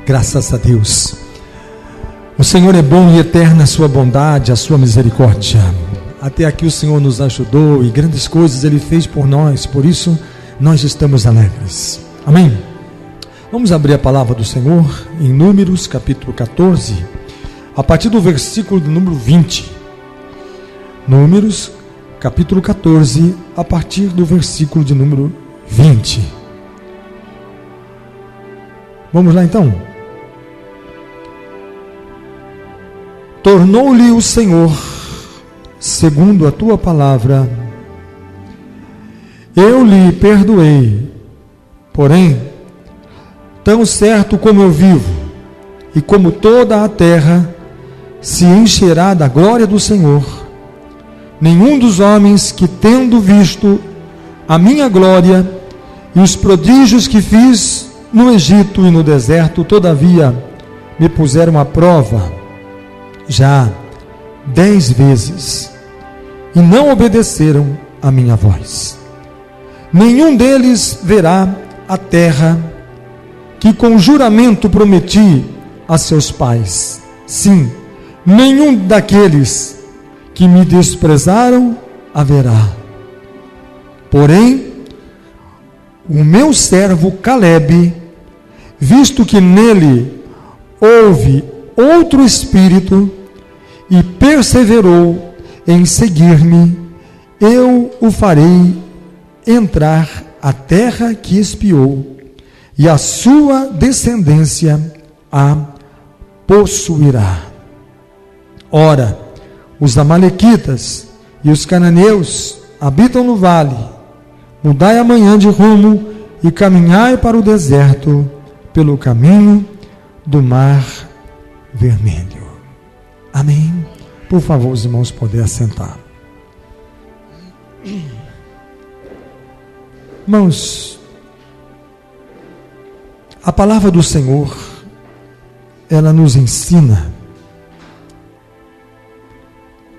Graças a Deus. O Senhor é bom e eterna a sua bondade, a sua misericórdia. Até aqui o Senhor nos ajudou e grandes coisas Ele fez por nós, por isso nós estamos alegres. Amém? Vamos abrir a palavra do Senhor em Números capítulo 14, a partir do versículo de número 20. Números capítulo 14, a partir do versículo de número 20. Vamos lá então. Tornou-lhe o Senhor, segundo a tua palavra, eu lhe perdoei, porém, tão certo como eu vivo, e como toda a terra se encherá da glória do Senhor, nenhum dos homens que, tendo visto a minha glória e os prodígios que fiz no Egito e no deserto, todavia me puseram à prova já 10 vezes, e não obedeceram a minha voz. Nenhum deles verá a terra que com juramento prometi a seus pais. Sim, nenhum daqueles que me desprezaram haverá. Porém, o meu servo Calebe, visto que nele houve outro espírito e perseverou em seguir-me, eu o farei entrar a terra que espiou, e a sua descendência a possuirá. Ora, os amalequitas e os cananeus habitam no vale. Mudai amanhã de rumo e caminhai para o deserto pelo caminho do mar Vermelho. Amém? Por favor, os irmãos podem assentar. Irmãos, a palavra do Senhor, ela nos ensina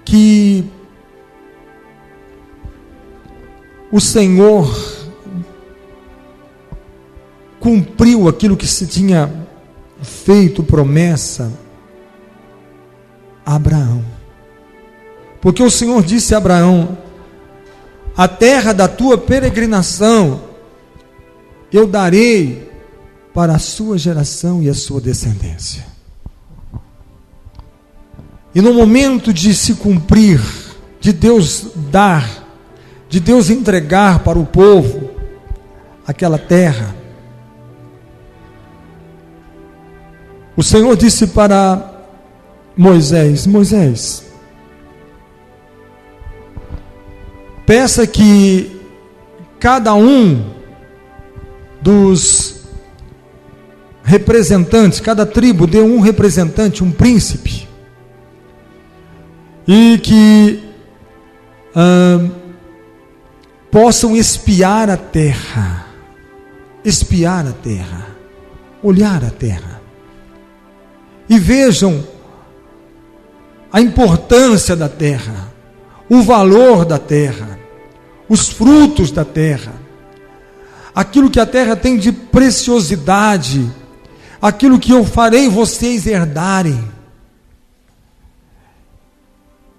que o Senhor cumpriu aquilo que se tinha feito promessa a Abraão, porque o Senhor disse a Abraão: a terra da tua peregrinação eu darei para a sua geração e a sua descendência. E no momento de se cumprir, de Deus dar, de Deus entregar para o povo aquela terra, o Senhor disse para Moisés: Moisés, peça que cada um dos representantes, cada tribo dê um representante, um príncipe, e que possam espiar a terra, olhar a terra, e vejam a importância da terra, o valor da terra, os frutos da terra, aquilo que a terra tem de preciosidade, aquilo que eu farei vocês herdarem.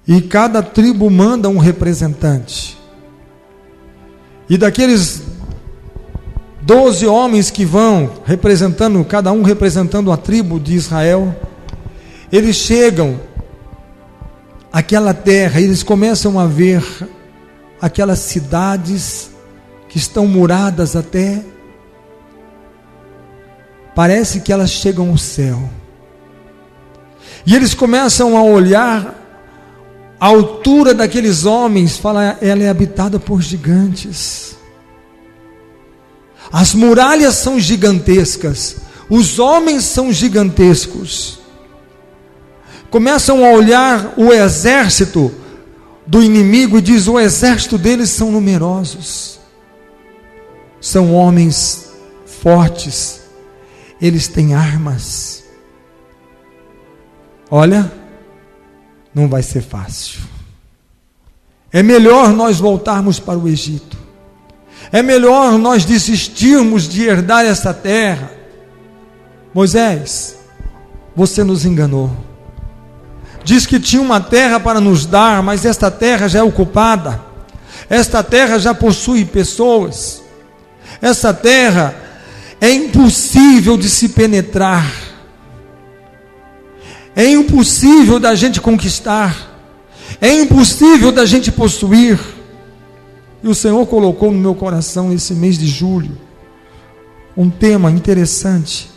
E cada tribo manda um representante, e daqueles 12 homens que vão representando, cada um representando a tribo de Israel, eles chegam àquela terra, eles começam a ver aquelas cidades que estão muradas até, parece que elas chegam ao céu, e eles começam a olhar a altura daqueles homens, fala, ela é habitada por gigantes, as muralhas são gigantescas, os homens são gigantescos. Começam a olhar o exército do inimigo e diz: o exército deles são numerosos, são homens fortes, eles têm armas. Olha, não vai ser fácil. É melhor nós voltarmos para o Egito. É melhor nós desistirmos de herdar essa terra Moisés, você nos enganou. Diz que tinha uma terra para nos dar, mas esta terra já é ocupada. Esta terra já possui pessoas. Essa terra é impossível de se penetrar. É impossível da gente conquistar. É impossível da gente possuir. E o Senhor colocou no meu coração nesse mês de julho um tema interessante: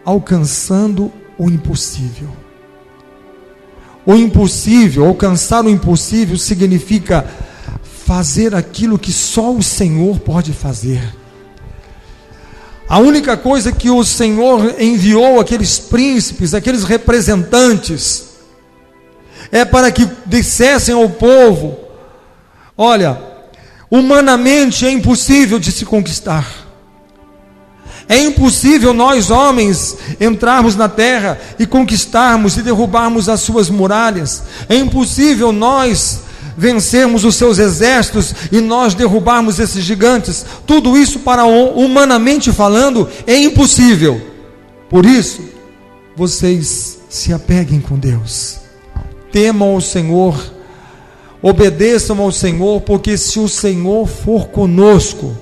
alcançando o impossível. O impossível, alcançar o impossível significa fazer aquilo que só o Senhor pode fazer. A única coisa que o Senhor enviou aqueles príncipes, aqueles representantes, é para que dissessem ao povo: olha, humanamente é impossível de se conquistar. É impossível nós homens entrarmos na terra e conquistarmos e derrubarmos as suas muralhas. É impossível nós vencermos os seus exércitos e nós derrubarmos esses gigantes. Tudo isso, para humanamente falando, é impossível. Por isso, vocês se apeguem com Deus, temam ao Senhor, obedeçam ao Senhor, porque se o Senhor for conosco,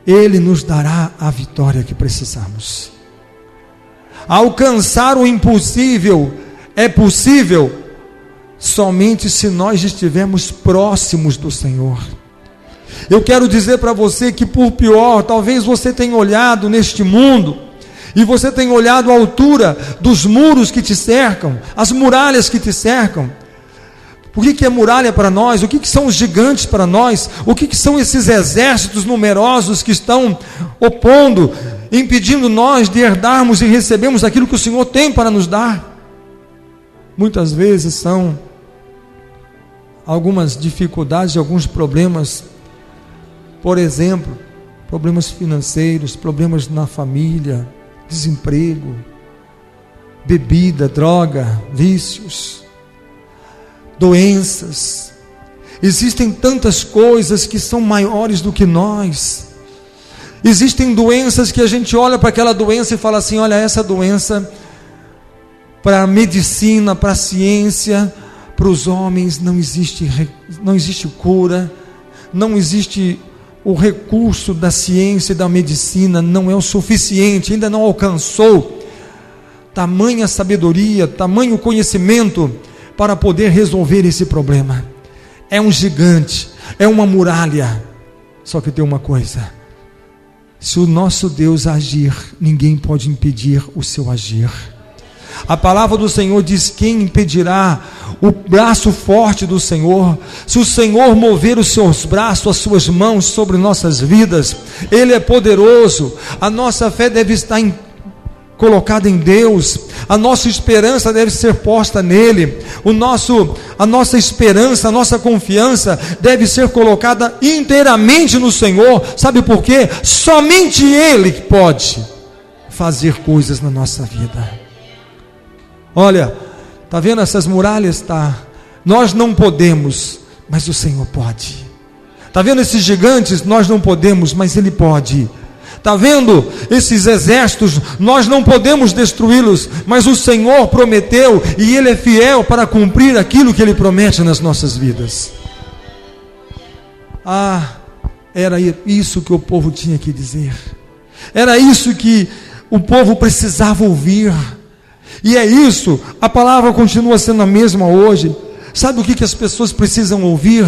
Ele nos dará a vitória que precisamos. Alcançar o impossível é possível somente se nós estivermos próximos do Senhor. Eu quero dizer para você que, por pior, talvez você tenha olhado neste mundo e você tenha olhado a altura dos muros que te cercam, as muralhas que te cercam. O que é muralha para nós? O que são os gigantes para nós? O que são esses exércitos numerosos que estão opondo, impedindo nós de herdarmos e recebermos aquilo que o Senhor tem para nos dar? Muitas vezes são algumas dificuldades, alguns problemas. Por exemplo, problemas financeiros, problemas na família, desemprego, bebida, droga, vícios, doenças. Existem tantas coisas que são maiores do que nós. Existem doenças que a gente olha para aquela doença e fala assim: olha, essa doença, para a medicina, para a ciência, para os homens não existe cura, não existe o recurso da ciência e da medicina, não é o suficiente, ainda não alcançou tamanha sabedoria, tamanho conhecimento para poder resolver esse problema. É um gigante, é uma muralha. Só que tem uma coisa: se o nosso Deus agir, ninguém pode impedir o seu agir. A palavra do Senhor diz: quem impedirá o braço forte do Senhor? Se o Senhor mover os seus braços, as suas mãos sobre nossas vidas, Ele é poderoso. A nossa fé deve estar colocada em Deus, a nossa esperança deve ser posta nele, a nossa esperança, a nossa confiança deve ser colocada inteiramente no Senhor. Sabe por quê? Somente Ele pode fazer coisas na nossa vida. Olha, está vendo essas muralhas? Nós não podemos, mas o Senhor pode. Está vendo esses gigantes? Nós não podemos, mas Ele pode. Está vendo esses exércitos? Nós não podemos destruí-los, mas o Senhor prometeu, e Ele é fiel para cumprir aquilo que Ele promete nas nossas vidas. Era isso que o povo tinha que dizer, era isso que o povo precisava ouvir. E é isso, a palavra continua sendo a mesma hoje. Sabe o que as pessoas precisam ouvir?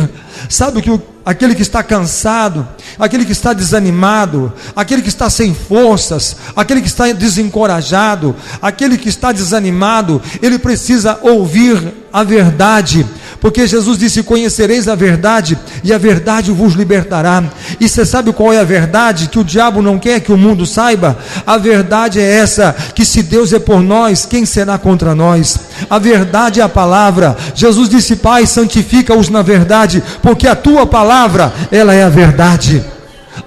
Sabe o que aquele que está cansado, aquele que está desanimado, aquele que está sem forças, aquele que está desencorajado, aquele que está desanimado, ele precisa ouvir a verdade, porque Jesus disse: conhecereis a verdade e a verdade vos libertará. E você sabe qual é a verdade que o diabo não quer que o mundo saiba? A verdade é essa, que se Deus é por nós, quem será contra nós? A verdade é a palavra. Jesus disse: Pai, santifica-os na verdade, porque a tua palavra, ela é a verdade.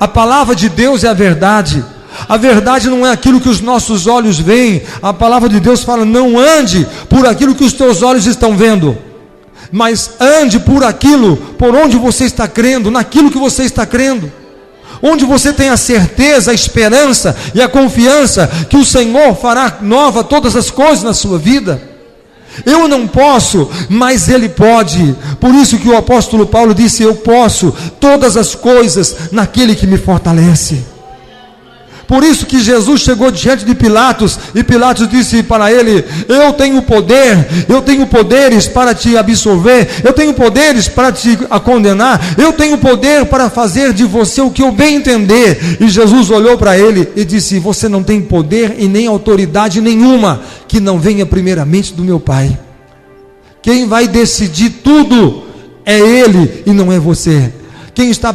A palavra de Deus é a verdade. A verdade não é aquilo que os nossos olhos veem. A palavra de Deus fala: não ande por aquilo que os teus olhos estão vendo, mas ande por aquilo, por onde você está crendo, naquilo que você está crendo. onde você tem a certeza, a esperança e a confiança que o Senhor fará nova todas as coisas na sua vida. Eu não posso, mas Ele pode. Por isso que o apóstolo Paulo disse: eu posso todas as coisas naquele que me fortalece. Por isso que Jesus chegou diante de Pilatos, e Pilatos disse para ele: eu tenho poderes para te absolver, eu tenho poderes para te condenar, eu tenho poder para fazer de você o que eu bem entender. E Jesus olhou para ele e disse: você não tem poder e nem autoridade nenhuma que não venha primeiramente do meu Pai. Quem vai decidir tudo é Ele e não é você. Quem está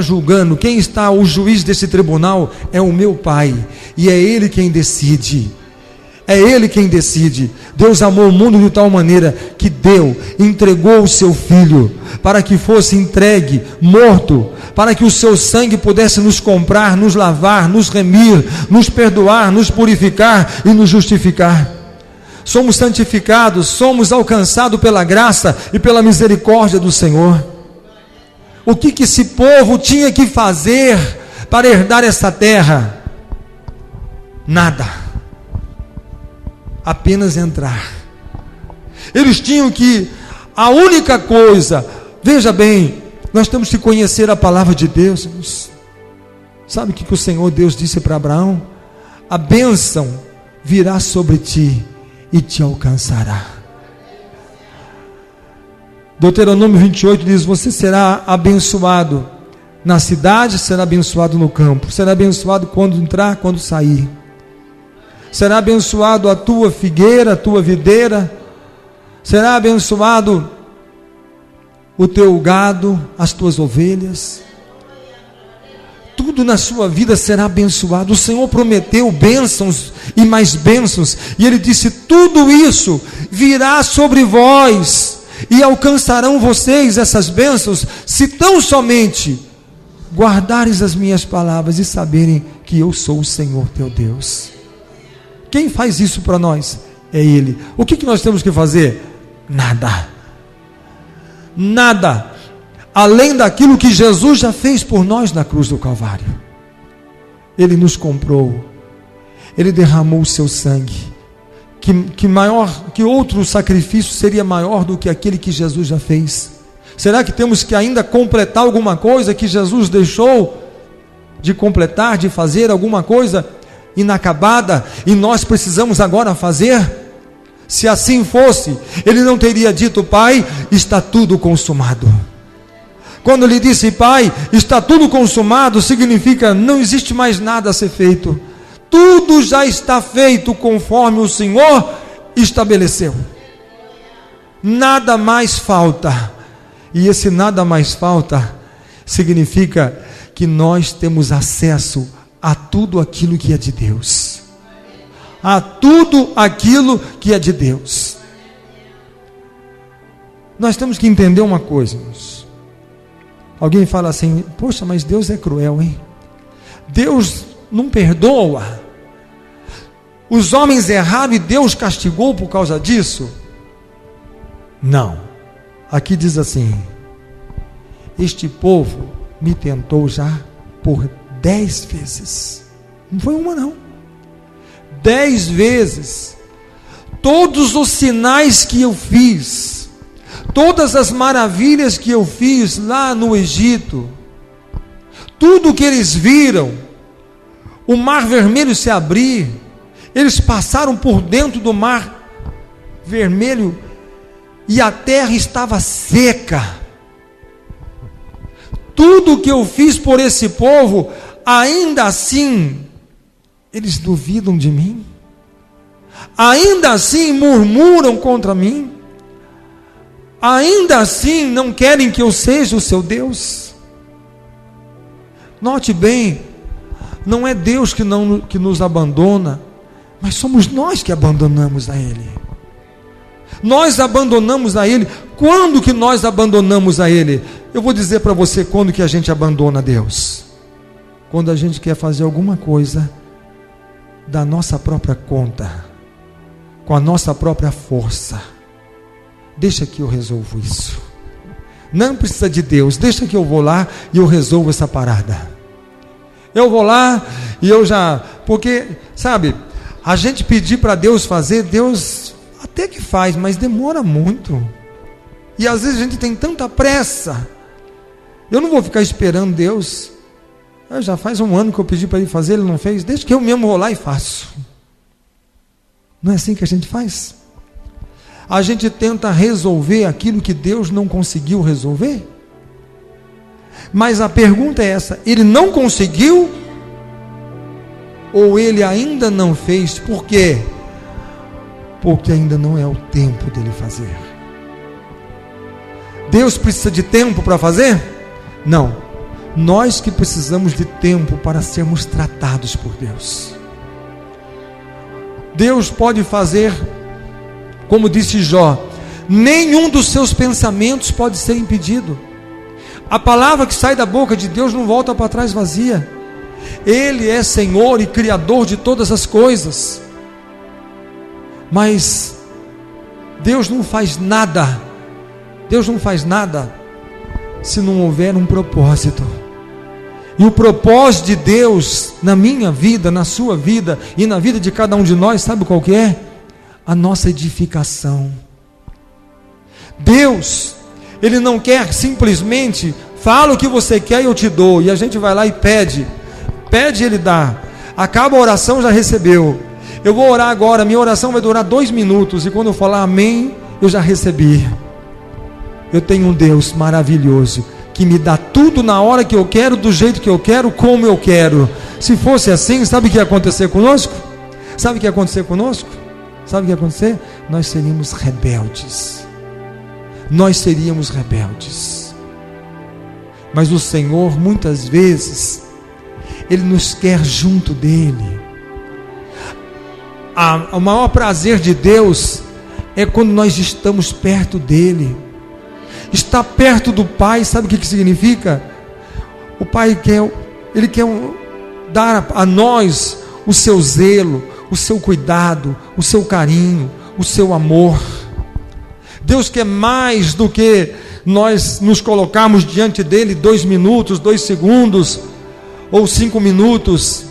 julgando, quem está o juiz desse tribunal é o meu Pai, e é Ele quem decide. É Ele quem decide. Deus amou o mundo de tal maneira que entregou o seu Filho, para que fosse entregue, morto, para que o seu sangue pudesse nos comprar, nos lavar, nos remir, nos perdoar, nos purificar e nos justificar. Somos santificados, somos alcançados pela graça e pela misericórdia do Senhor. O que esse povo tinha que fazer para herdar essa terra? Nada. Apenas entrar. Eles tinham que, a única coisa, veja bem, nós temos que conhecer a palavra de Deus. Sabe o que o Senhor Deus disse para Abraão? A bênção virá sobre ti e te alcançará. Deuteronômio 28 diz: você será abençoado na cidade, será abençoado no campo, será abençoado quando entrar, quando sair. Será abençoado a tua figueira, a tua videira, será abençoado o teu gado, as tuas ovelhas. Tudo na sua vida será abençoado. O Senhor prometeu bênçãos e mais bênçãos, e Ele disse: tudo isso virá sobre vós, e alcançarão vocês essas bênçãos, se tão somente guardares as minhas palavras e saberem que eu sou o Senhor teu Deus. Quem faz isso para nós? É Ele. O que nós temos que fazer? Nada. Nada, além daquilo que Jesus já fez por nós na cruz do Calvário. Ele nos comprou, Ele derramou o seu sangue. Que outro sacrifício seria maior do que aquele que Jesus já fez? Será que temos que ainda completar alguma coisa que Jesus deixou de completar, de fazer alguma coisa inacabada, e nós precisamos agora fazer? Se assim fosse, Ele não teria dito: Pai, está tudo consumado. Quando Ele disse: Pai, está tudo consumado, significa não existe mais nada a ser feito. Tudo já está feito conforme o Senhor estabeleceu. Nada mais falta. E esse nada mais falta significa que nós temos acesso a tudo aquilo que é de Deus. A tudo aquilo que é de Deus. Nós temos que entender uma coisa, irmãos. Alguém fala assim: poxa, mas Deus é cruel, hein? Deus não perdoa. Os homens erraram e Deus castigou por causa disso? Não. Aqui diz assim: este povo me tentou já por 10 vezes. Não foi uma não. 10 vezes. Todos os sinais que eu fiz, todas as maravilhas que eu fiz lá no Egito, tudo que eles viram, o mar vermelho se abrir, eles passaram por dentro do mar vermelho e a terra estava seca. Tudo que eu fiz por esse povo, ainda assim eles duvidam de mim, ainda assim murmuram contra mim, ainda assim não querem que eu seja o seu Deus. Note bem, não é Deus que nos abandona, mas somos nós que abandonamos a Ele. Nós abandonamos a Ele. Quando que nós abandonamos a Ele? Eu vou dizer para você quando que a gente abandona Deus. Quando a gente quer fazer alguma coisa da nossa própria conta, com a nossa própria força. Deixa que eu resolvo isso. não precisa de Deus, deixa que eu vou lá e eu resolvo essa parada. Eu vou lá e eu já, porque, sabe, a gente pedir para Deus fazer, Deus até que faz, mas demora muito. E às vezes a gente tem tanta pressa. Eu não vou ficar esperando Deus. Já faz um ano que eu pedi para Ele fazer, Ele não fez, deixa que eu mesmo vou lá e faço. Não é assim que a gente faz? A gente tenta resolver aquilo que Deus não conseguiu resolver. Mas a pergunta é essa: Ele não conseguiu? Ou Ele ainda não fez? Por quê? Porque ainda não é o tempo dele fazer. Deus precisa de tempo para fazer? Não. Nós que precisamos de tempo para sermos tratados por Deus. Deus pode fazer, como disse Jó, nenhum dos seus pensamentos pode ser impedido. A palavra que sai da boca de Deus não volta para trás vazia. Ele é Senhor e Criador de todas as coisas. Mas Deus não faz nada. Deus não faz nada se não houver um propósito. E o propósito de Deus na minha vida, na sua vida e na vida de cada um de nós, sabe qual que é? A nossa edificação. Deus, Ele não quer simplesmente, fala o que você quer e eu te dou, e a gente vai lá e pede, Ele dá, acaba a oração, já recebeu. Eu vou orar agora, minha oração vai durar 2 minutos, e quando eu falar amém, eu já recebi. Eu tenho um Deus maravilhoso, que me dá tudo na hora que eu quero, do jeito que eu quero, como eu quero. Se fosse assim, sabe o que ia acontecer conosco? Sabe o que ia acontecer conosco? Sabe o que ia acontecer? Nós seríamos rebeldes. Nós seríamos rebeldes. Mas o Senhor, muitas vezes, Ele nos quer junto dEle. O maior prazer de Deus é quando nós estamos perto dEle. Estar perto do Pai, sabe o que significa? O Pai quer dar a nós o seu zelo, o seu cuidado, o seu carinho, o seu amor. Deus quer mais do que nós nos colocarmos diante dele 2 minutos, 2 segundos ou 5 minutos.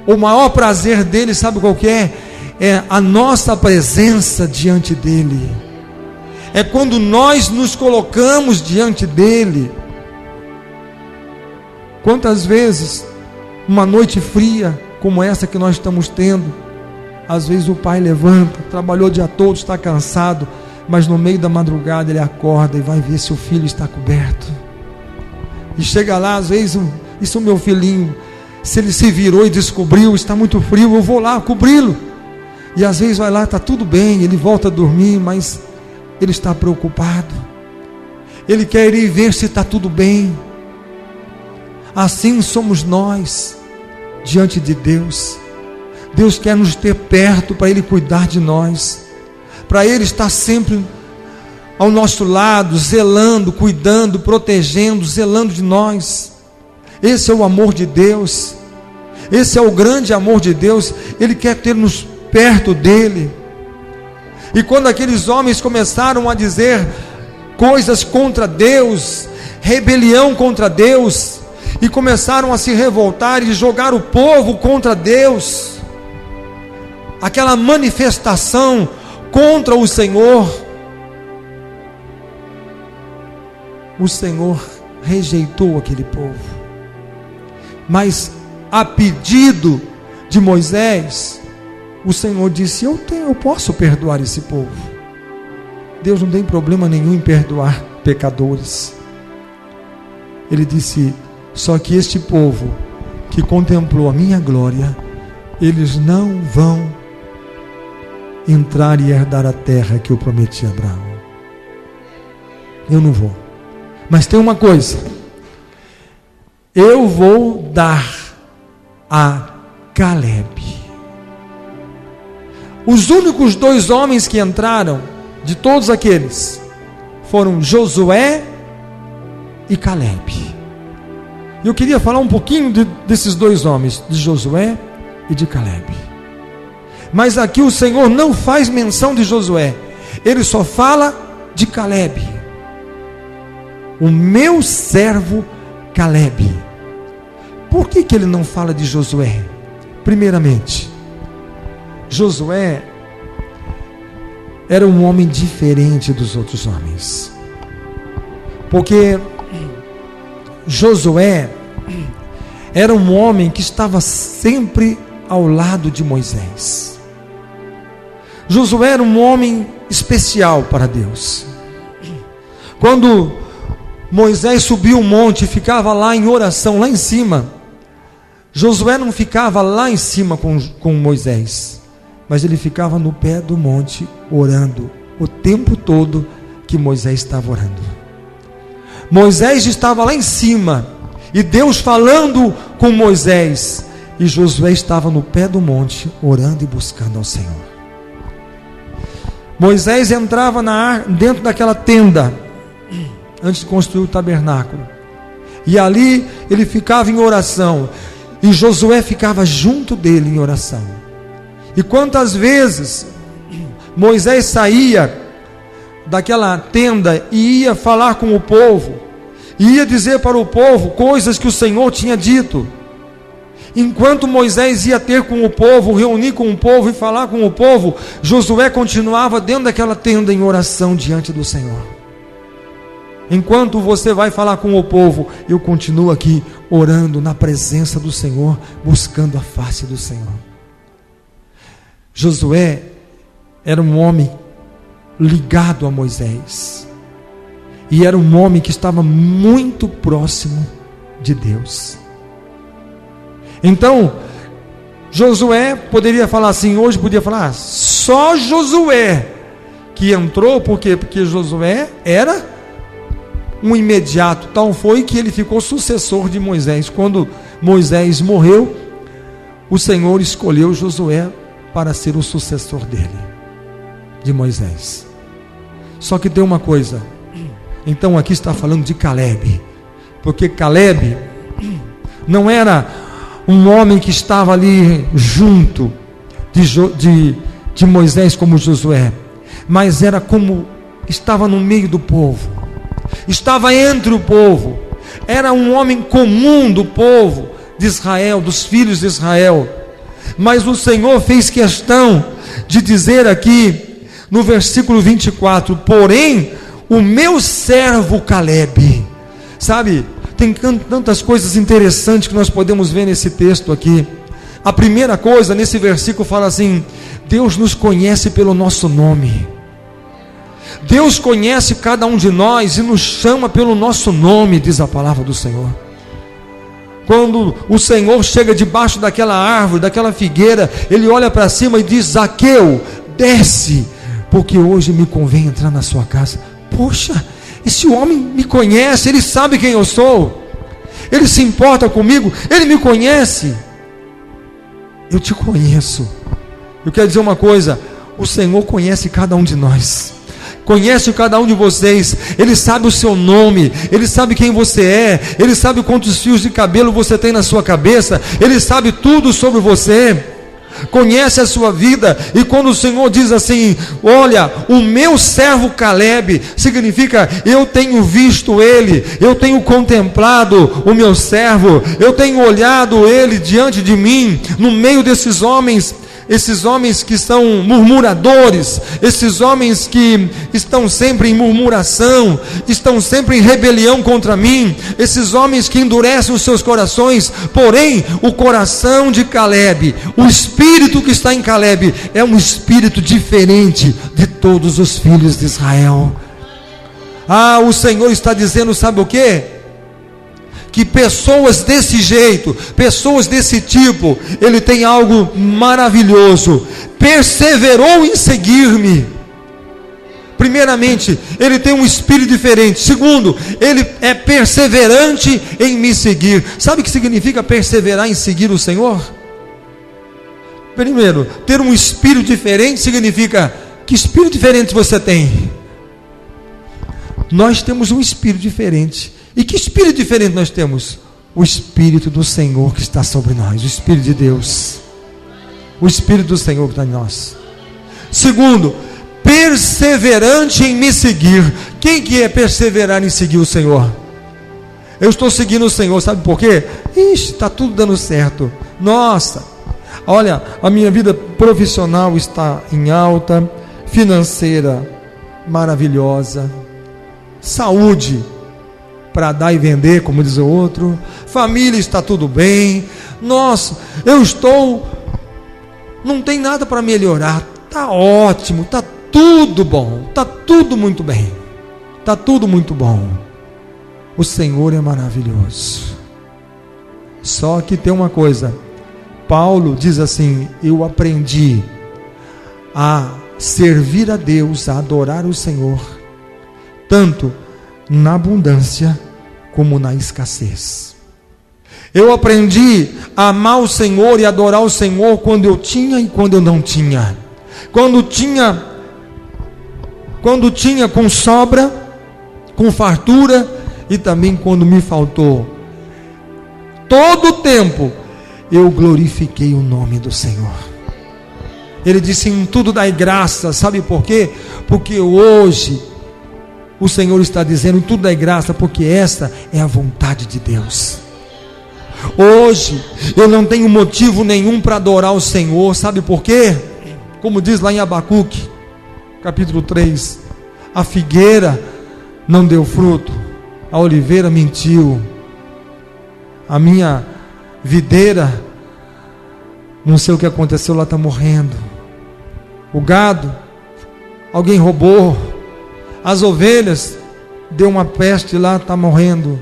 O maior prazer dele, sabe qual que é? É a nossa presença diante dele. É quando nós nos colocamos diante dele. Quantas vezes, uma noite fria como essa que nós estamos tendo, às vezes o pai levanta, trabalhou o dia todo, está cansado, mas no meio da madrugada ele acorda e vai ver se o filho está coberto. E chega lá, às vezes, isso é o meu filhinho, se ele se virou e descobriu, está muito frio, eu vou lá cobri-lo. E às vezes vai lá, está tudo bem, ele volta a dormir, mas ele está preocupado. Ele quer ir ver se está tudo bem. Assim somos nós diante de Deus. Deus quer nos ter perto para Ele cuidar de nós, para Ele estar sempre ao nosso lado, zelando, cuidando, protegendo, zelando de nós. Esse é o amor de Deus. Esse é o grande amor de Deus. Ele quer ter-nos perto dEle. E quando aqueles homens começaram a dizer coisas contra Deus, rebelião contra Deus, e começaram a se revoltar e jogar o povo contra Deus, aquela manifestação contra o Senhor rejeitou aquele povo. Mas a pedido de Moisés, o Senhor disse: eu posso perdoar esse povo. Deus não tem problema nenhum em perdoar pecadores. Ele disse: só que este povo que contemplou a minha glória, eles não vão entrar e herdar a terra que eu prometi a Abraão. Eu não vou. Mas tem uma coisa: eu vou dar a Calebe. Os únicos 2 homens que entraram, de todos aqueles, foram Josué e Calebe. Eu queria falar um pouquinho desses 2 homens, de Josué e de Calebe. Mas aqui o Senhor não faz menção de Josué, Ele só fala de Calebe. o meu servo Calebe. Por que ele não fala de Josué? Primeiramente, Josué era um homem diferente dos outros homens, porque Josué era um homem que estava sempre ao lado de Moisés. Josué era um homem especial para Deus. Quando Moisés subiu o monte e ficava lá em oração, lá em cima, Josué não ficava lá em cima com Moisés, mas ele ficava no pé do monte orando o tempo todo que Moisés estava orando. Moisés estava lá em cima e Deus falando com Moisés, e Josué estava no pé do monte orando e buscando ao Senhor. Moisés entrava dentro daquela tenda antes de construir o tabernáculo, e ali ele ficava em oração, e Josué ficava junto dele em oração. E quantas vezes Moisés saía daquela tenda e ia falar com o povo, e ia dizer para o povo coisas que o Senhor tinha dito. Enquanto Moisés ia ter com o povo, reunir com o povo e falar com o povo, Josué continuava dentro daquela tenda em oração diante do Senhor. Enquanto você vai falar com o povo, eu continuo aqui orando na presença do Senhor, buscando a face do Senhor. Josué era um homem ligado a Moisés, e era um homem que estava muito próximo de Deus. Então, Josué poderia falar assim, hoje podia falar, só Josué que entrou, porque Josué era um imediato, tal foi que ele ficou sucessor de Moisés. Quando Moisés morreu, o Senhor escolheu Josué para ser o sucessor dele, de Moisés. Só que tem uma coisa, então aqui está falando de Calebe, porque Calebe não era um homem que estava ali junto de Moisés como Josué, mas era como estava no meio do povo, estava entre o povo, era um homem comum do povo de Israel, dos filhos de Israel. Mas o Senhor fez questão de dizer aqui no versículo 24, porém o meu servo Calebe. Sabe, tem tantas coisas interessantes que nós podemos ver nesse texto aqui. A primeira coisa, nesse versículo fala assim, Deus nos conhece pelo nosso nome. Deus conhece cada um de nós e nos chama pelo nosso nome, diz a palavra do Senhor. Quando o Senhor chega debaixo daquela árvore, daquela figueira, Ele olha para cima e diz, Zaqueu, desce, porque hoje me convém entrar na sua casa. Poxa, esse homem me conhece, ele sabe quem eu sou, ele se importa comigo, ele me conhece. Eu te conheço. Eu quero dizer uma coisa, o Senhor conhece cada um de nós, conhece cada um de vocês, Ele sabe o seu nome, Ele sabe quem você é, Ele sabe quantos fios de cabelo você tem na sua cabeça, Ele sabe tudo sobre você, conhece a sua vida. E quando o Senhor diz assim, olha, o meu servo Calebe, significa, eu tenho visto ele, eu tenho contemplado o meu servo, eu tenho olhado ele diante de mim, no meio desses homens, esses homens que são murmuradores, esses homens que estão sempre em murmuração, estão sempre em rebelião contra mim, esses homens que endurecem os seus corações. Porém, o coração de Calebe, o espírito que está em Calebe, é um espírito diferente de todos os filhos de Israel. O Senhor está dizendo, sabe o que? Que pessoas desse jeito, pessoas desse tipo, ele tem algo maravilhoso, perseverou em seguir-me. Primeiramente, ele tem um espírito diferente. Segundo, ele é perseverante em me seguir. Sabe o que significa perseverar em seguir o Senhor? Primeiro, ter um espírito diferente significa, que espírito diferente você tem? Nós temos um espírito diferente. E que espírito diferente nós temos? O Espírito do Senhor que está sobre nós, o Espírito de Deus, o Espírito do Senhor que está em nós. Segundo, perseverante em me seguir. Quem que é perseverar em seguir o Senhor? Eu estou seguindo o Senhor, sabe por quê? Está tudo dando certo. Nossa, olha, a minha vida profissional está em alta, financeira maravilhosa, saúde para dar e vender, como diz o outro, família está tudo bem. Nossa, não tem nada para melhorar, está ótimo, está tudo bom, está tudo muito bem, está tudo muito bom. O Senhor é maravilhoso. Só que tem uma coisa, Paulo diz assim: eu aprendi a servir a Deus, a adorar o Senhor, tanto na abundância como na escassez. Eu aprendi a amar o Senhor e adorar o Senhor quando eu tinha e quando eu não tinha. Quando tinha com sobra, com fartura, e também quando me faltou. Todo o tempo eu glorifiquei o nome do Senhor. Ele disse: em tudo dai graça. Sabe por quê? Porque hoje o Senhor está dizendo: em tudo dai graça, porque essa é a vontade de Deus. Hoje eu não tenho motivo nenhum para adorar o Senhor. Sabe por quê? Como diz lá em Abacuque, capítulo 3, a figueira não deu fruto, a oliveira mentiu, a minha videira, não sei o que aconteceu, lá está morrendo. O gado, alguém roubou. As ovelhas, deu uma peste lá, está morrendo.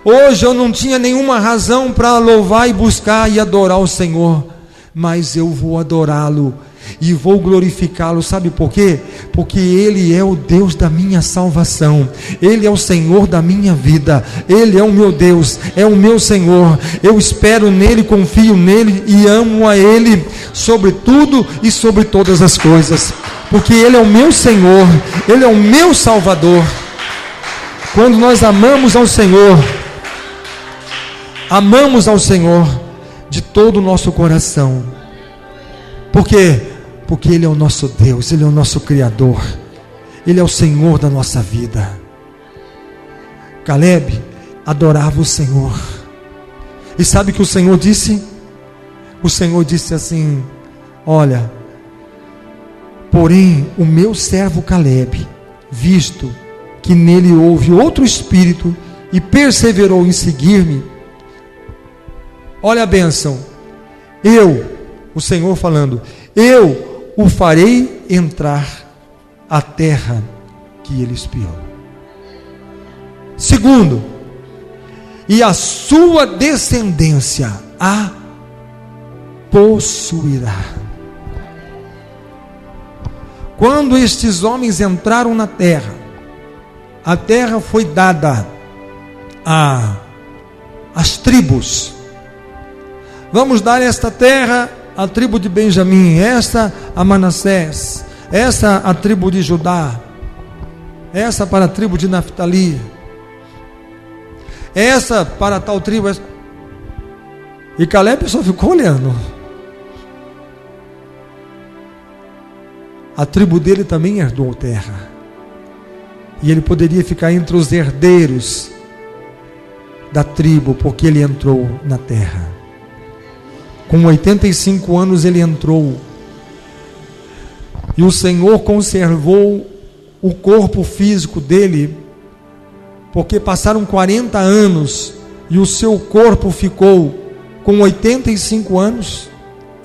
Hoje eu não tinha nenhuma razão para louvar e buscar e adorar o Senhor, mas eu vou adorá-lo e vou glorificá-lo. Sabe por quê? Porque Ele é o Deus da minha salvação, Ele é o Senhor da minha vida, Ele é o meu Deus, é o meu Senhor. Eu espero nele, confio nele e amo a Ele sobre tudo e sobre todas as coisas, porque Ele é o meu Senhor, Ele é o meu Salvador. Quando nós amamos ao Senhor de todo o nosso coração. Por quê? Porque Ele é o nosso Deus, Ele é o nosso Criador, Ele é o Senhor da nossa vida. Caleb adorava o Senhor. E sabe o que o Senhor disse? O Senhor disse assim: olha, porém o meu servo Caleb, visto que nele houve outro espírito e perseverou em seguir-me, olha a bênção, o Senhor falando, eu o farei entrar à terra que ele espiou. Segundo, e a sua descendência a possuirá. Quando estes homens entraram na terra, a terra foi dada às tribos. Vamos dar esta terra à tribo de Benjamim, esta a Manassés, essa a tribo de Judá, essa para a tribo de Naftali, essa para tal tribo. E Caleb só ficou olhando. A tribo dele também herdou terra, e ele poderia ficar entre os herdeiros da tribo, porque ele entrou na terra. Com 85 anos ele entrou, e o Senhor conservou o corpo físico dele, porque passaram 40 anos, e o seu corpo ficou com 85 anos,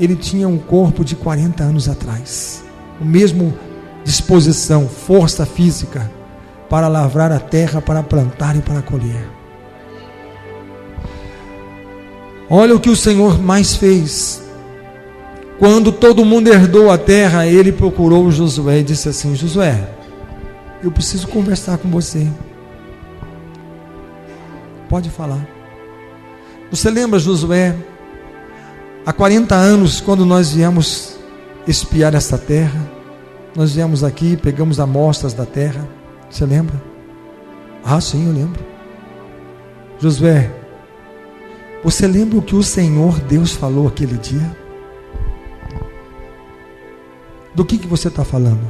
ele tinha um corpo de 40 anos atrás, o mesmo disposição, força física, para lavrar a terra, para plantar e para colher. Olha o que o Senhor mais fez. Quando todo mundo herdou a terra, ele procurou Josué e disse assim: Josué, eu preciso conversar com você. Pode falar. Você lembra, Josué, há 40 anos, quando nós viemos espiar essa terra, nós viemos aqui, pegamos amostras da terra. Você lembra? Ah, sim, eu lembro. Josué, você lembra o que o Senhor Deus falou aquele dia? Do que você está falando?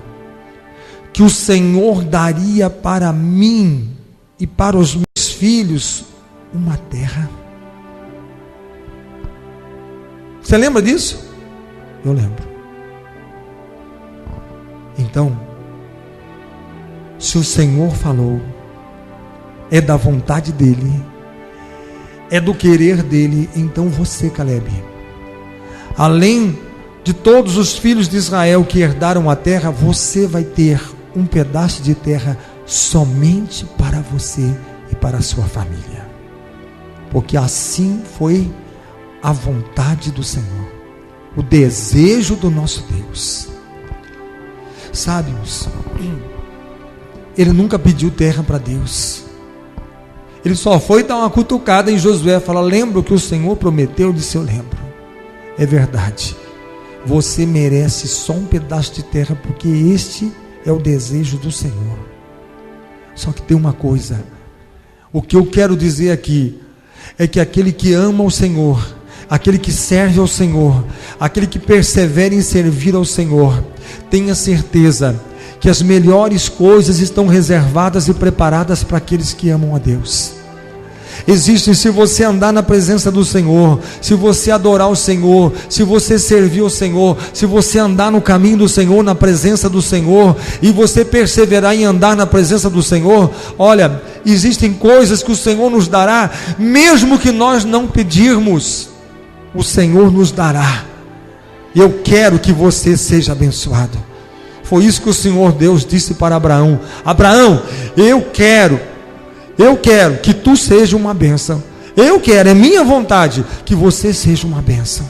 que o Senhor daria para mim e para os meus filhos uma terra. Você lembra disso? Eu lembro. Então, se o Senhor falou, é da vontade dele, é do querer dele. Então você, Caleb, além de todos os filhos de Israel que herdaram a terra, você vai ter um pedaço de terra somente para você e para a sua família, porque assim foi a vontade do Senhor, o desejo do nosso Deus. Sabe, ele nunca pediu terra para Deus. Ele só foi dar uma cutucada em Josué, falar: lembra o que o Senhor prometeu? Disse: eu lembro. É verdade, você merece só um pedaço de terra, porque este é o desejo do Senhor. Só que tem uma coisa, o que eu quero dizer aqui é que aquele que ama o Senhor, aquele que serve ao Senhor, aquele que persevera em servir ao Senhor, tenha certeza que as melhores coisas estão reservadas e preparadas para aqueles que amam a Deus. Existe, se você andar na presença do Senhor, se você adorar o Senhor, se você servir o Senhor, se você andar no caminho do Senhor, na presença do Senhor, e você perseverar em andar na presença do Senhor, olha, existem coisas que o Senhor nos dará, mesmo que nós não pedirmos, o Senhor nos dará. Eu quero que você seja abençoado. Foi isso que o Senhor Deus disse para Abraão: Abraão, eu quero que tu seja uma bênção. Eu quero, é minha vontade que você seja uma bênção.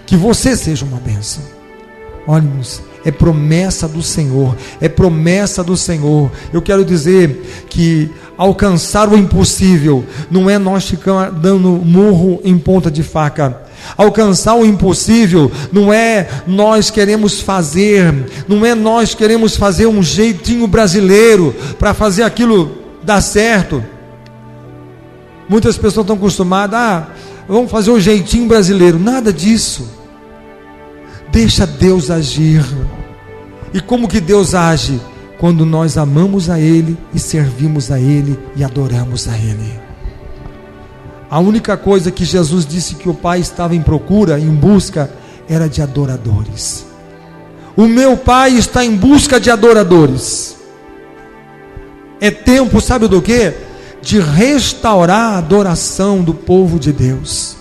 Que você seja uma bênção. Olha, irmãos, é promessa do Senhor, é promessa do Senhor. Eu quero dizer que alcançar o impossível não é nós ficar dando murro em ponta de faca. Alcançar o impossível não é nós queremos fazer, não é nós queremos fazer um jeitinho brasileiro para fazer aquilo dar certo. Muitas pessoas estão acostumadas, vamos fazer um jeitinho brasileiro. Nada disso. Deixa Deus agir. E como que Deus age? Quando nós amamos a Ele e servimos a Ele e adoramos a Ele. A única coisa que Jesus disse que o Pai estava em procura, em busca, era de adoradores. O meu Pai está em busca de adoradores. É tempo, sabe do quê? De restaurar a adoração do povo de Deus.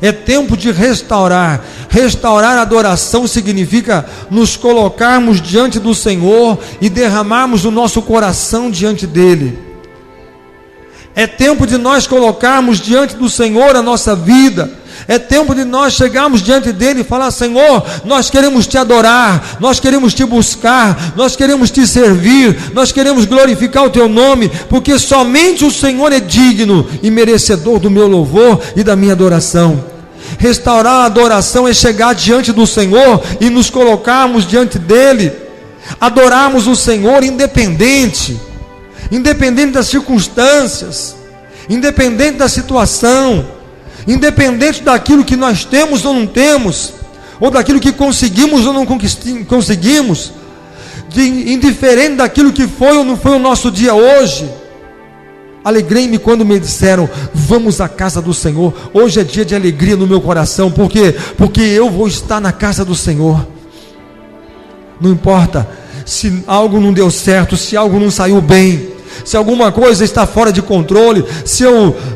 É tempo de restaurar. Restaurar a adoração significa nos colocarmos diante do Senhor e derramarmos o nosso coração diante dEle. É tempo de nós colocarmos diante do Senhor a nossa vida. É tempo de nós chegarmos diante dEle e falar: Senhor, nós queremos Te adorar, nós queremos Te buscar, nós queremos Te servir, nós queremos glorificar o Teu nome, porque somente o Senhor é digno e merecedor do meu louvor e da minha adoração. Restaurar a adoração é chegar diante do Senhor e nos colocarmos diante dEle, adorarmos o Senhor independente das circunstâncias, independente da situação, independente daquilo que nós temos ou não temos, ou daquilo que conseguimos ou não conseguimos, indiferente daquilo que foi ou não foi o nosso dia hoje. Alegrei-me quando me disseram: vamos à casa do Senhor. Hoje é dia de alegria no meu coração. Por quê? Porque eu vou estar na casa do Senhor. Não importa se algo não deu certo, se algo não saiu bem, se alguma coisa está fora de controle, se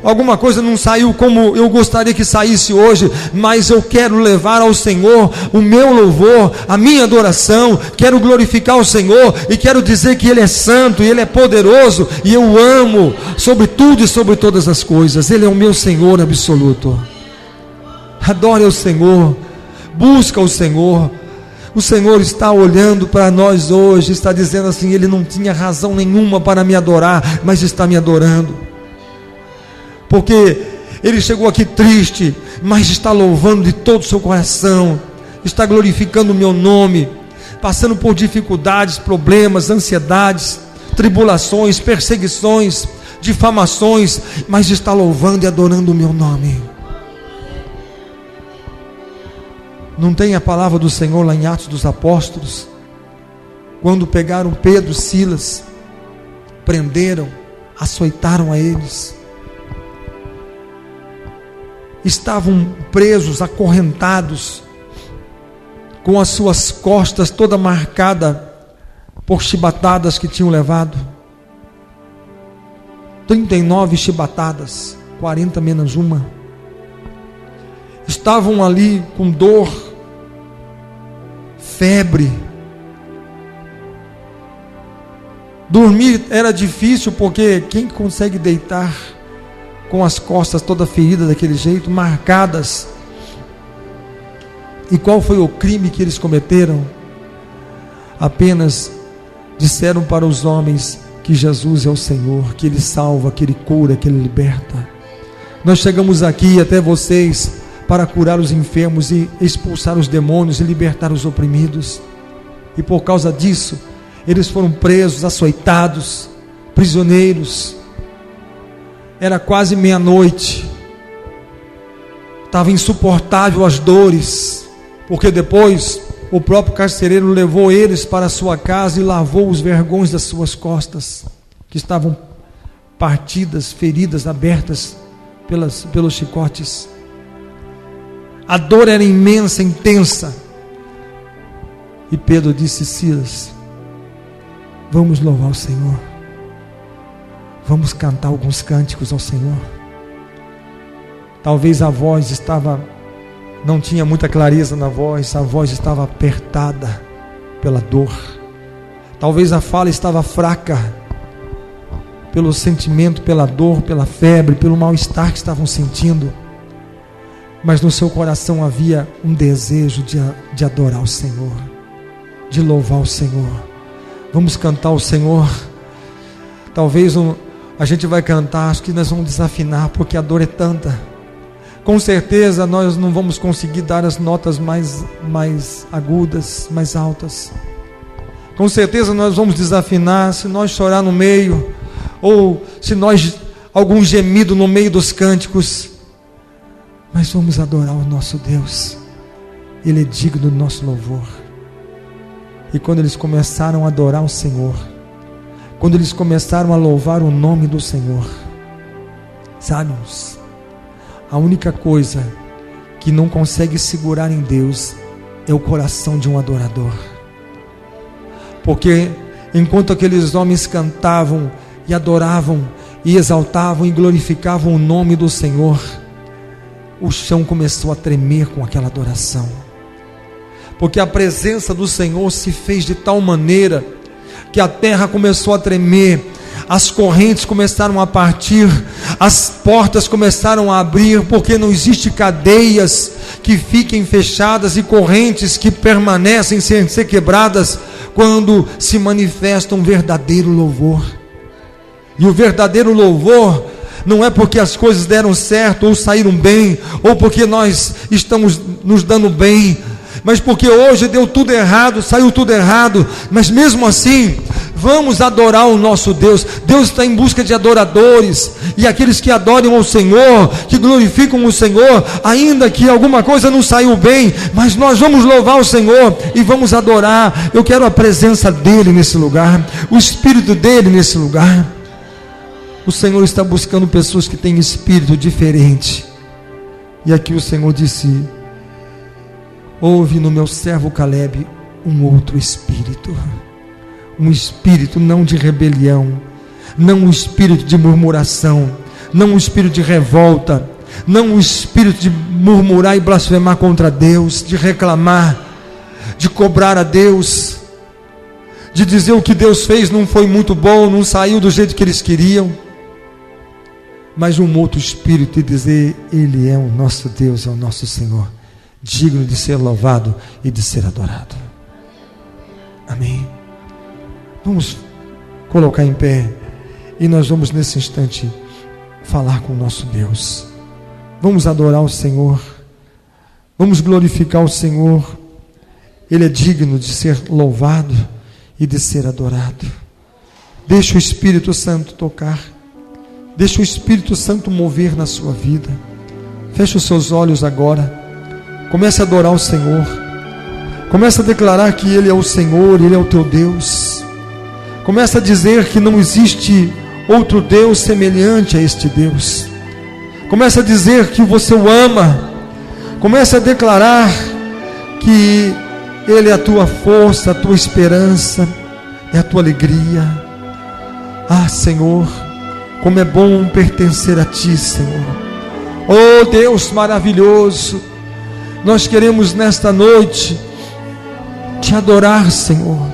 alguma coisa não saiu como eu gostaria que saísse hoje, mas eu quero levar ao Senhor o meu louvor, a minha adoração, quero glorificar o Senhor e quero dizer que Ele é santo e Ele é poderoso e eu amo sobre tudo e sobre todas as coisas. Ele é o meu Senhor absoluto. Adore ao Senhor, busca o Senhor. O Senhor está olhando para nós hoje, está dizendo assim: Ele não tinha razão nenhuma para me adorar, mas está me adorando, porque Ele chegou aqui triste, mas está louvando de todo o seu coração, está glorificando o meu nome, passando por dificuldades, problemas, ansiedades, tribulações, perseguições, difamações, mas está louvando e adorando o meu nome. Não tem a palavra do Senhor lá em Atos dos Apóstolos? quando pegaram Pedro e Silas, prenderam, açoitaram a eles. Estavam presos, acorrentados, com as suas costas toda marcada por chibatadas que tinham levado. 39 chibatadas, 40 menos uma. Estavam ali com dor, febre. Dormir era difícil, porque quem consegue deitar com as costas toda ferida daquele jeito, marcadas? E qual foi o crime que eles cometeram? Apenas disseram para os homens que Jesus é o Senhor, que Ele salva, que Ele cura, que Ele liberta. Nós chegamos aqui até vocês para curar os enfermos e expulsar os demônios e libertar os oprimidos. E por causa disso, eles foram presos, açoitados, prisioneiros. Era quase meia-noite. Estava insuportável as dores, porque depois o próprio carcereiro levou eles para a sua casa e lavou os vergões das suas costas, que estavam partidas, feridas, abertas pelos chicotes. A dor era imensa, intensa. E Pedro disse: Silas, vamos louvar o Senhor, vamos cantar alguns cânticos ao Senhor. Talvez a voz não tinha muita clareza na voz, a voz estava apertada pela dor. Talvez a fala estava fraca pelo sentimento, pela dor, pela febre, pelo mal-estar que estavam sentindo. Mas no seu coração havia um desejo de adorar o Senhor, de louvar o Senhor. Vamos cantar o Senhor. Talvez a gente vai cantar, acho que nós vamos desafinar, porque a dor é tanta. Com certeza nós não vamos conseguir dar as notas mais agudas, mais altas. Com certeza nós vamos desafinar se nós chorar no meio, ou se nós algum gemido no meio dos cânticos. Mas vamos adorar o nosso Deus. Ele é digno do nosso louvor. E quando eles começaram a adorar o Senhor, quando eles começaram a louvar o nome do Senhor, sabe, a única coisa que não consegue segurar em Deus é o coração de um adorador. Porque enquanto aqueles homens cantavam e adoravam e exaltavam e glorificavam o nome do Senhor, o chão começou a tremer com aquela adoração. Porque a presença do Senhor se fez de tal maneira que a terra começou a tremer, as correntes começaram a partir, as portas começaram a abrir, porque não existe cadeias que fiquem fechadas e correntes que permanecem sem ser quebradas quando se manifesta um verdadeiro louvor. E o verdadeiro louvor não é porque as coisas deram certo ou saíram bem, ou porque nós estamos nos dando bem, mas porque hoje deu tudo errado, saiu tudo errado, mas mesmo assim vamos adorar o nosso Deus. Deus está em busca de adoradores, e aqueles que adoram ao Senhor, que glorificam o Senhor, ainda que alguma coisa não saiu bem, mas nós vamos louvar o Senhor e vamos adorar. Eu quero a presença dEle nesse lugar, o Espírito dEle nesse lugar. O Senhor está buscando pessoas que têm espírito diferente, e aqui o Senhor disse: houve no meu servo Caleb um outro espírito, um espírito não de rebelião, não um espírito de murmuração, não um espírito de revolta, não um espírito de murmurar e blasfemar contra Deus, de reclamar, de cobrar a Deus, de dizer o que Deus fez não foi muito bom, não saiu do jeito que eles queriam, mas um outro espírito de dizer: Ele é o nosso Deus, é o nosso Senhor, digno de ser louvado e de ser adorado. Amém. Vamos colocar em pé e nós vamos nesse instante falar com o nosso Deus. Vamos adorar o Senhor, vamos glorificar o Senhor. Ele é digno de ser louvado e de ser adorado. Deixa o Espírito Santo tocar, deixa o Espírito Santo mover na sua vida. Feche os seus olhos agora, comece a adorar o Senhor, Começa a declarar que Ele é o Senhor, Ele é o teu Deus. Começa a dizer que não existe outro Deus semelhante a este Deus. Começa a dizer que você o ama. Começa a declarar que Ele é a tua força, a tua esperança, é a tua alegria. Ah, Senhor, como é bom pertencer a Ti, Senhor. Oh, Deus maravilhoso, nós queremos nesta noite Te adorar, Senhor.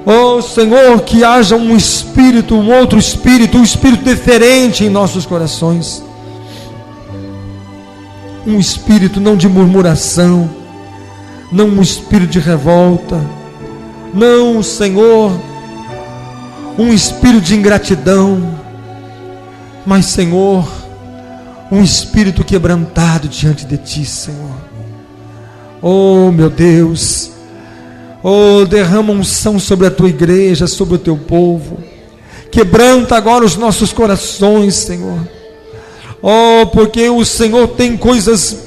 Oh, Senhor, que haja um espírito, um outro espírito, um espírito diferente em nossos corações. Um espírito não de murmuração, não um espírito de revolta, não, Senhor, um espírito de ingratidão, mas, Senhor, um espírito quebrantado diante de Ti, Senhor. Oh, meu Deus, oh, derrama unção sobre a Tua igreja, sobre o Teu povo, quebranta agora os nossos corações, Senhor. Oh, porque o Senhor tem coisas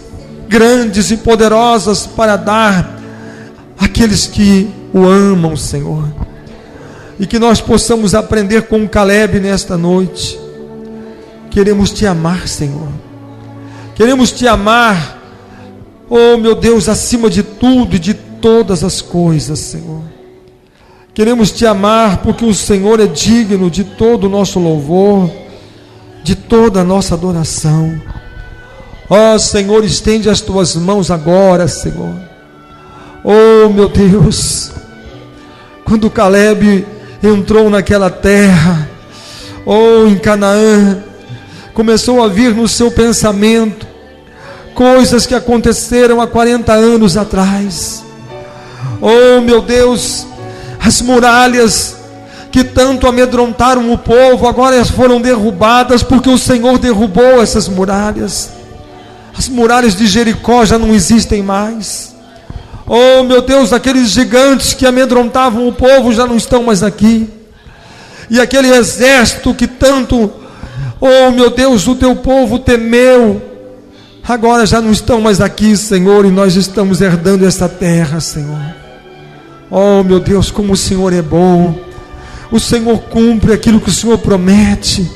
grandes e poderosas para dar àqueles que o amam, Senhor. E que nós possamos aprender com Caleb nesta noite. Queremos Te amar, Senhor. Queremos Te amar, oh meu Deus, acima de tudo e de todas as coisas, Senhor. Queremos Te amar porque o Senhor é digno de todo o nosso louvor, de toda a nossa adoração. Ó Senhor, estende as Tuas mãos agora, Senhor. Oh meu Deus, quando Caleb entrou naquela terra, oh em Canaã, começou a vir no seu pensamento coisas que aconteceram há 40 anos atrás. Oh meu Deus, as muralhas que tanto amedrontaram o povo, agora foram derrubadas, porque o Senhor derrubou essas muralhas. As muralhas de Jericó já não existem mais. Oh meu Deus, aqueles gigantes que amedrontavam o povo já não estão mais aqui. E aquele exército que tanto, oh meu Deus, o Teu povo temeu, agora já não estão mais aqui, Senhor, e nós estamos herdando essa terra, Senhor. Oh meu Deus, como o Senhor é bom. O Senhor cumpre aquilo que o Senhor promete.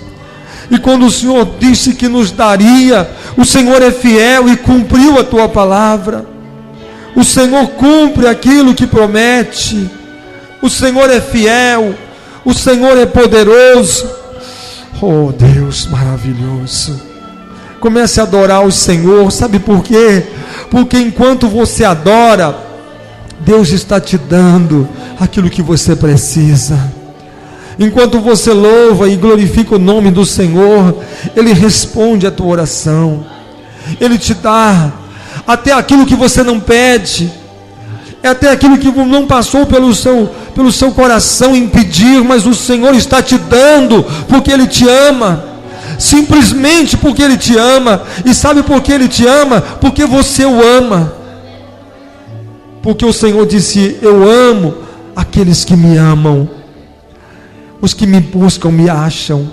E quando o Senhor disse que nos daria, o Senhor é fiel e cumpriu a Tua palavra. O Senhor cumpre aquilo que promete. O Senhor é fiel. O Senhor é poderoso. Oh Deus maravilhoso. Comece a adorar o Senhor. Sabe por quê? Porque enquanto você adora, Deus está te dando aquilo que você precisa. Enquanto você louva e glorifica o nome do Senhor, Ele responde a tua oração. Ele te dá até aquilo que você não pede, até aquilo que não passou pelo seu coração em pedir, mas o Senhor está te dando, porque Ele te ama, simplesmente porque Ele te ama. E sabe por que Ele te ama? Porque você o ama. Porque o Senhor disse: eu amo aqueles que me amam, os que me buscam me acham.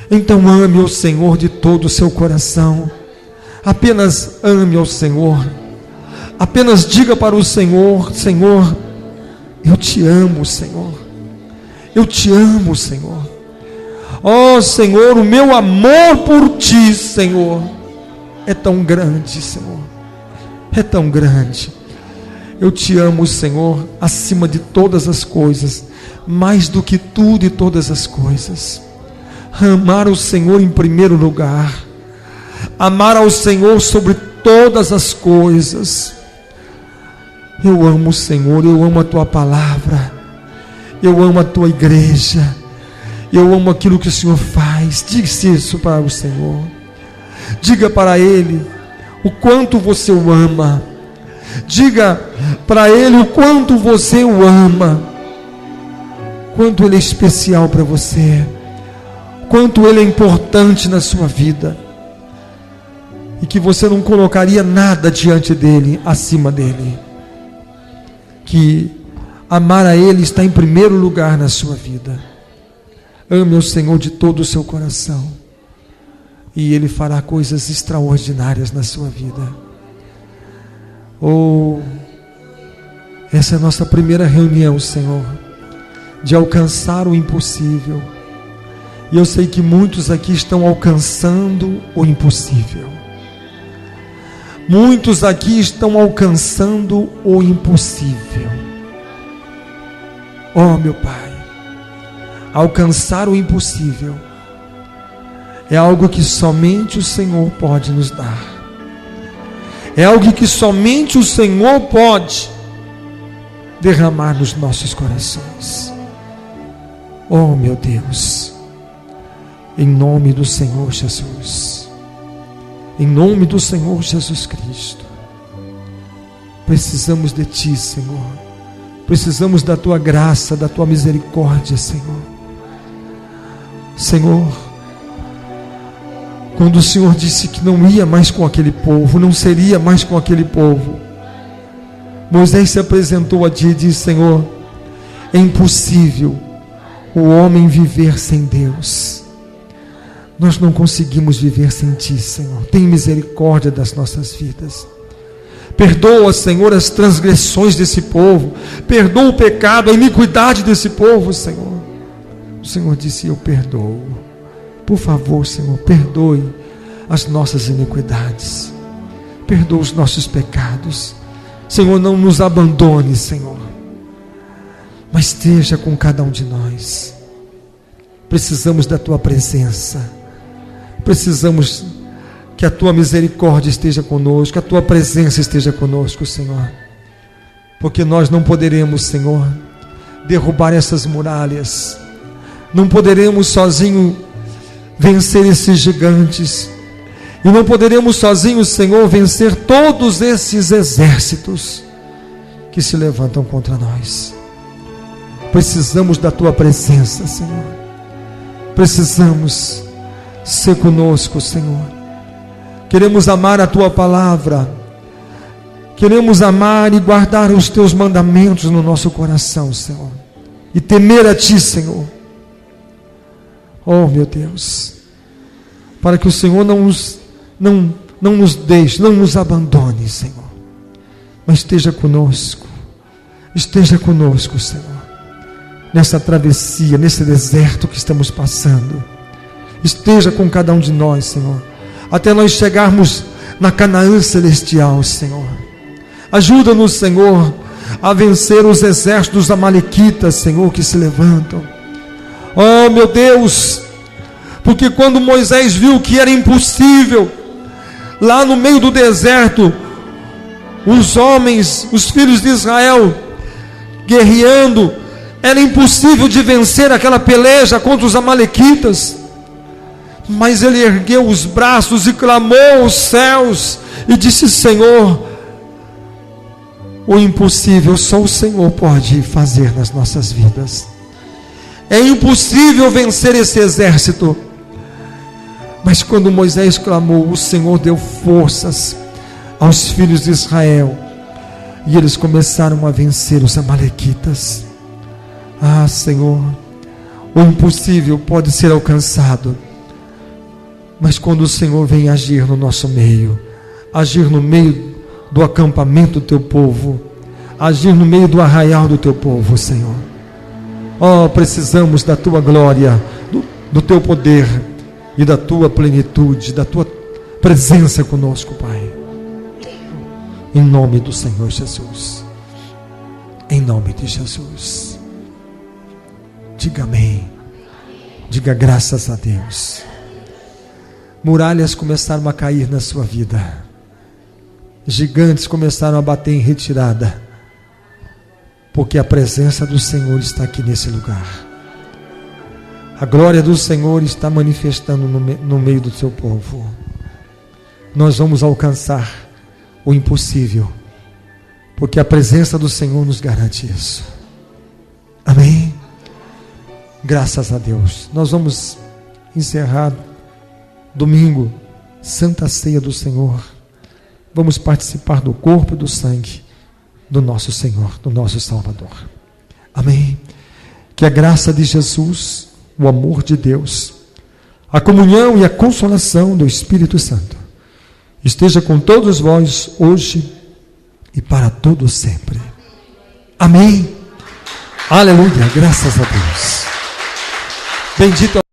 Então ame o Senhor de todo o seu coração. Apenas ame ao Senhor. Apenas diga para o Senhor: Senhor, eu te amo, Senhor. Eu te amo, Senhor. Ó Senhor, o meu amor por Ti, Senhor, é tão grande, Senhor. É tão grande. Eu te amo, Senhor, acima de todas as coisas, mais do que tudo e todas as coisas. Amar o Senhor em primeiro lugar, amar ao Senhor sobre todas as coisas. Eu amo o Senhor, eu amo a Tua palavra, eu amo a Tua igreja, eu amo aquilo que o Senhor faz. Diga isso para o Senhor. Diga para Ele o quanto você o ama. Diga para Ele o quanto você o ama, quanto Ele é especial para você, quanto Ele é importante na sua vida, e que você não colocaria nada diante dEle, acima dEle. Que amar a Ele está em primeiro lugar na sua vida. Ame o Senhor de todo o seu coração, e Ele fará coisas extraordinárias na sua vida. Oh, Essa é a nossa primeira reunião, Senhor, de alcançar o impossível. E eu sei que muitos aqui estão alcançando o impossível. Muitos aqui estão alcançando o impossível. Oh, meu Pai, alcançar o impossível é algo que somente o Senhor pode nos dar. É algo que somente o Senhor pode derramar nos nossos corações. Oh, meu Deus, em nome do Senhor Jesus, em nome do Senhor Jesus Cristo, precisamos de Ti, Senhor. Precisamos da Tua graça, da Tua misericórdia, Senhor. Senhor, quando o Senhor disse que não ia mais com aquele povo, não seria mais com aquele povo, Moisés se apresentou a Ti e disse: Senhor, é impossível o homem viver sem Deus. Nós não conseguimos viver sem Ti, Senhor. Tem misericórdia das nossas vidas. Perdoa, Senhor, as transgressões desse povo. Perdoa o pecado, a iniquidade desse povo, Senhor. O Senhor disse: eu perdoo. Por favor, Senhor, perdoe as nossas iniquidades. Perdoa os nossos pecados. Senhor, não nos abandone, Senhor, mas esteja com cada um de nós. Precisamos da Tua presença. Precisamos que a Tua misericórdia esteja conosco, que a Tua presença esteja conosco, Senhor, porque nós não poderemos, Senhor, derrubar essas muralhas, não poderemos sozinho vencer esses gigantes, e não poderemos sozinhos, Senhor, vencer todos esses exércitos que se levantam contra nós. Precisamos da Tua presença, Senhor. Precisamos ser conosco, Senhor. Queremos amar a Tua palavra. Queremos amar e guardar os Teus mandamentos no nosso coração, Senhor, e temer a Ti, Senhor. Oh, meu Deus, para que o Senhor não nos deixe, não nos abandone, Senhor, mas esteja conosco, Senhor, nessa travessia, nesse deserto que estamos passando. Esteja com cada um de nós, Senhor, até nós chegarmos na Canaã celestial, Senhor. Ajuda-nos, Senhor, a vencer os exércitos amalequitas, Senhor, que se levantam. Oh, meu Deus, porque quando Moisés viu que era impossível, lá no meio do deserto, os homens, os filhos de Israel, guerreando, era impossível de vencer aquela peleja contra os amalequitas, mas ele ergueu os braços e clamou aos céus, e disse: Senhor, o impossível só o Senhor pode fazer nas nossas vidas. É impossível vencer esse exército. Mas quando Moisés clamou, o Senhor deu forças aos filhos de Israel, e eles começaram a vencer os amalequitas. Ah, Senhor, o impossível pode ser alcançado, mas quando o Senhor vem agir no nosso meio, agir no meio do acampamento do Teu povo, agir no meio do arraial do Teu povo, Senhor, oh, precisamos da Tua glória, do Teu poder e da Tua plenitude, da Tua presença conosco, Pai, em nome do Senhor Jesus, em nome de Jesus. Diga amém, diga graças a Deus. Muralhas começaram a cair na sua vida, gigantes começaram a bater em retirada, porque a presença do Senhor está aqui nesse lugar. A glória do Senhor está manifestando no meio do seu povo. Nós vamos alcançar o impossível, porque a presença do Senhor nos garante isso. Amém? Graças a Deus. Nós vamos encerrar domingo, Santa Ceia do Senhor. Vamos participar do corpo e do sangue do nosso Senhor, do nosso Salvador. Amém? Que a graça de Jesus, o amor de Deus, a comunhão e a consolação do Espírito Santo esteja com todos vós hoje e para todo sempre. Amém. Aleluia, graças a Deus. Bendito é